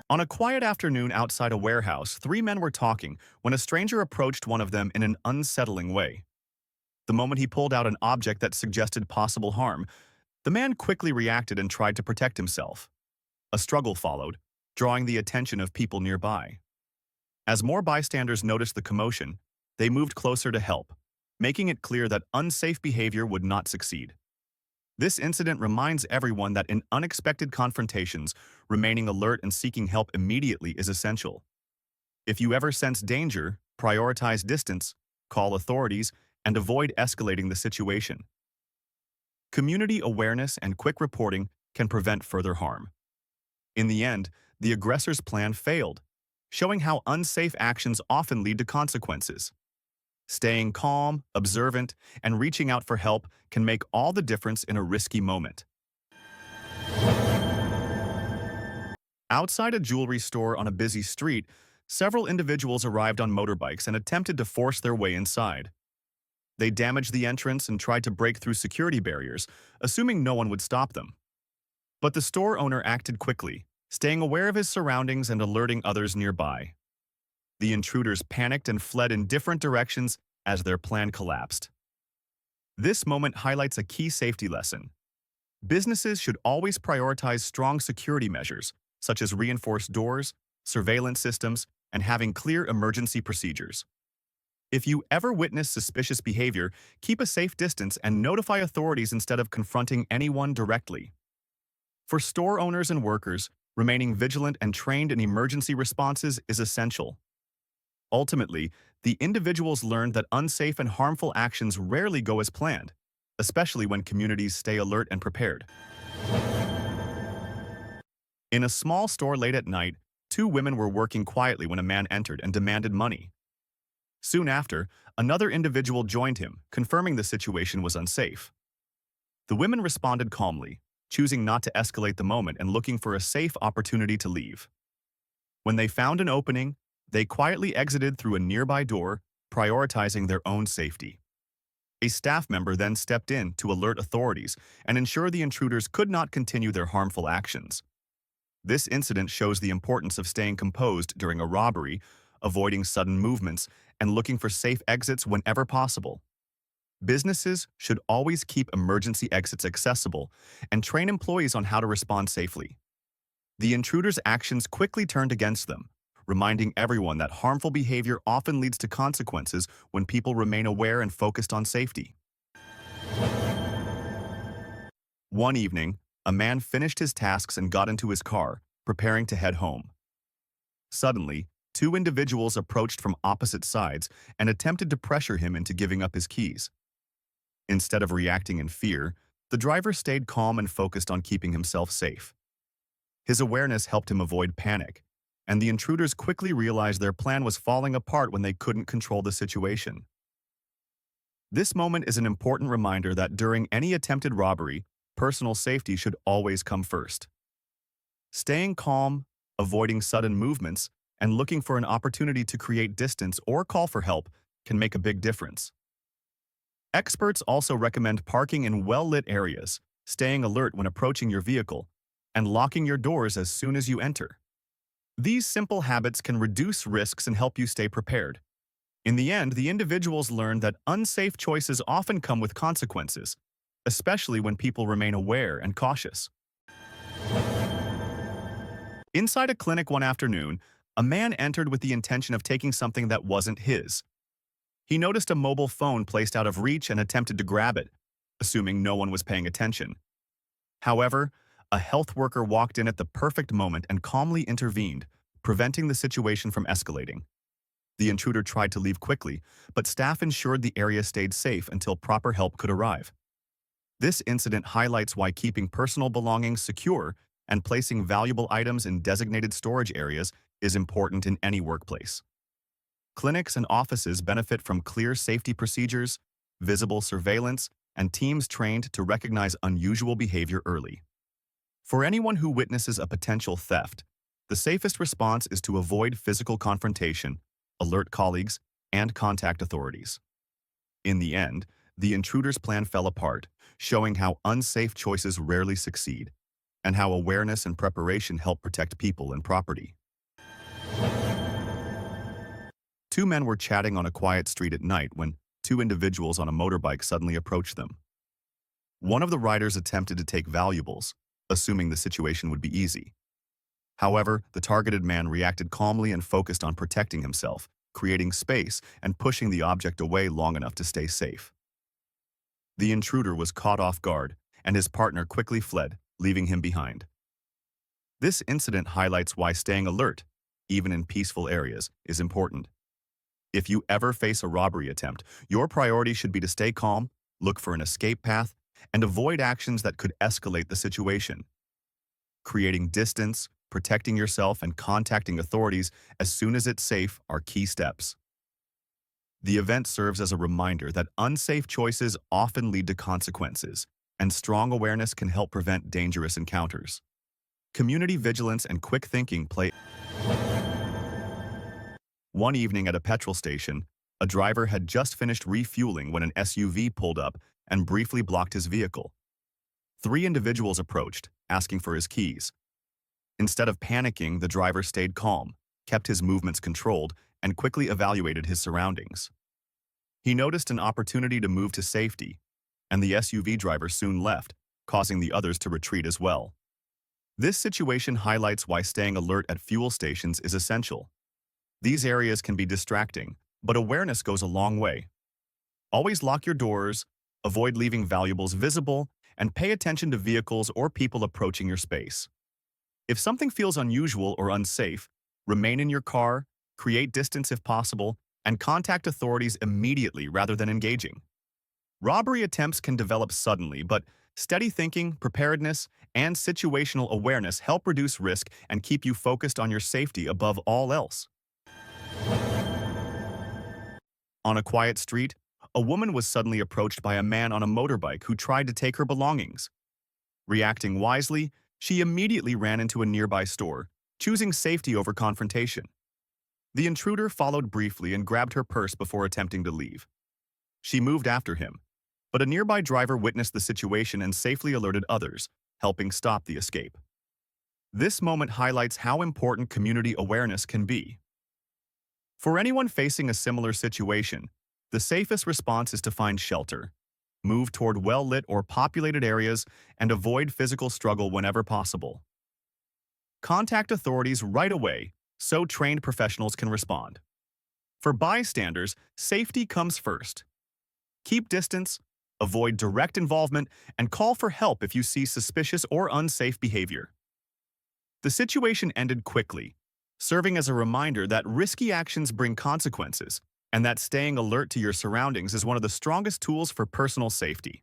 On a quiet afternoon outside a warehouse, three men were talking when a stranger approached one of them in an unsettling way. The moment he pulled out an object that suggested possible harm, the man quickly reacted and tried to protect himself. A struggle followed, drawing the attention of people nearby. As more bystanders noticed the commotion, they moved closer to help, making it clear that unsafe behavior would not succeed. This incident reminds everyone that in unexpected confrontations, remaining alert and seeking help immediately is essential. If you ever sense danger, prioritize distance, call authorities, and avoid escalating the situation. Community awareness and quick reporting can prevent further harm. In the end, the aggressor's plan failed, showing how unsafe actions often lead to consequences. Staying calm, observant, and reaching out for help can make all the difference in a risky moment. Outside a jewelry store on a busy street, several individuals arrived on motorbikes and attempted to force their way inside. They damaged the entrance and tried to break through security barriers, assuming no one would stop them. But the store owner acted quickly, staying aware of his surroundings and alerting others nearby. The intruders panicked and fled in different directions as their plan collapsed. This moment highlights a key safety lesson. Businesses should always prioritize strong security measures, such as reinforced doors, surveillance systems, and having clear emergency procedures. If you ever witness suspicious behavior, keep a safe distance and notify authorities instead of confronting anyone directly. For store owners and workers, remaining vigilant and trained in emergency responses is essential. Ultimately, the individuals learned that unsafe and harmful actions rarely go as planned, especially when communities stay alert and prepared. In a small store late at night, two women were working quietly when a man entered and demanded money. Soon after, another individual joined him, confirming the situation was unsafe. The women responded calmly, choosing not to escalate the moment and looking for a safe opportunity to leave. When they found an opening, they quietly exited through a nearby door, prioritizing their own safety. A staff member then stepped in to alert authorities and ensure the intruders could not continue their harmful actions. This incident shows the importance of staying composed during a robbery, avoiding sudden movements, and looking for safe exits whenever possible. Businesses should always keep emergency exits accessible and train employees on how to respond safely. The intruders' actions quickly turned against them, reminding everyone that harmful behavior often leads to consequences when people remain aware and focused on safety. One evening, a man finished his tasks and got into his car, preparing to head home. Suddenly, two individuals approached from opposite sides and attempted to pressure him into giving up his keys. Instead of reacting in fear, the driver stayed calm and focused on keeping himself safe. His awareness helped him avoid panic, and the intruders quickly realized their plan was falling apart when they couldn't control the situation. This moment is an important reminder that during any attempted robbery, personal safety should always come first. Staying calm, avoiding sudden movements, and looking for an opportunity to create distance or call for help can make a big difference. Experts also recommend parking in well-lit areas, staying alert when approaching your vehicle, and locking your doors as soon as you enter. These simple habits can reduce risks and help you stay prepared. In the end, the individuals learn that unsafe choices often come with consequences, especially when people remain aware and cautious. Inside a clinic one afternoon, a man entered with the intention of taking something that wasn't his. He noticed a mobile phone placed out of reach and attempted to grab it, assuming no one was paying attention. However, a health worker walked in at the perfect moment and calmly intervened, preventing the situation from escalating. The intruder tried to leave quickly, but staff ensured the area stayed safe until proper help could arrive. This incident highlights why keeping personal belongings secure and placing valuable items in designated storage areas is important in any workplace. Clinics and offices benefit from clear safety procedures, visible surveillance, and teams trained to recognize unusual behavior early. For anyone who witnesses a potential theft, the safest response is to avoid physical confrontation, alert colleagues, and contact authorities. In the end, the intruder's plan fell apart, showing how unsafe choices rarely succeed, and how awareness and preparation help protect people and property. Two men were chatting on a quiet street at night when two individuals on a motorbike suddenly approached them. One of the riders attempted to take valuables, assuming the situation would be easy. However, the targeted man reacted calmly and focused on protecting himself, creating space and pushing the object away long enough to stay safe. The intruder was caught off guard, and his partner quickly fled, leaving him behind. This incident highlights why staying alert, even in peaceful areas, is important. If you ever face a robbery attempt, your priority should be to stay calm, look for an escape path, and avoid actions that could escalate the situation. Creating distance, protecting yourself, and contacting authorities as soon as it's safe are key steps. The event serves as a reminder that unsafe choices often lead to consequences, and strong awareness can help prevent dangerous encounters. Community vigilance and quick thinking play. One evening at a petrol station, a driver had just finished refueling when an SUV pulled up and briefly blocked his vehicle. Three individuals approached, asking for his keys. Instead of panicking, the driver stayed calm, kept his movements controlled, and quickly evaluated his surroundings. He noticed an opportunity to move to safety, and the SUV driver soon left, causing the others to retreat as well. This situation highlights why staying alert at fuel stations is essential. These areas can be distracting, but awareness goes a long way. Always lock your doors, avoid leaving valuables visible, and pay attention to vehicles or people approaching your space. If something feels unusual or unsafe, remain in your car, create distance if possible, and contact authorities immediately rather than engaging. Robbery attempts can develop suddenly, but steady thinking, preparedness, and situational awareness help reduce risk and keep you focused on your safety above all else. On a quiet street, a woman was suddenly approached by a man on a motorbike who tried to take her belongings. Reacting wisely, she immediately ran into a nearby store, choosing safety over confrontation. The intruder followed briefly and grabbed her purse before attempting to leave. She moved after him, but a nearby driver witnessed the situation and safely alerted others, helping stop the escape. This moment highlights how important community awareness can be. For anyone facing a similar situation, the safest response is to find shelter, move toward well-lit or populated areas, and avoid physical struggle whenever possible. Contact authorities right away so trained professionals can respond. For bystanders, safety comes first. Keep distance, avoid direct involvement, and call for help if you see suspicious or unsafe behavior. The situation ended quickly, serving as a reminder that risky actions bring consequences and that staying alert to your surroundings is one of the strongest tools for personal safety.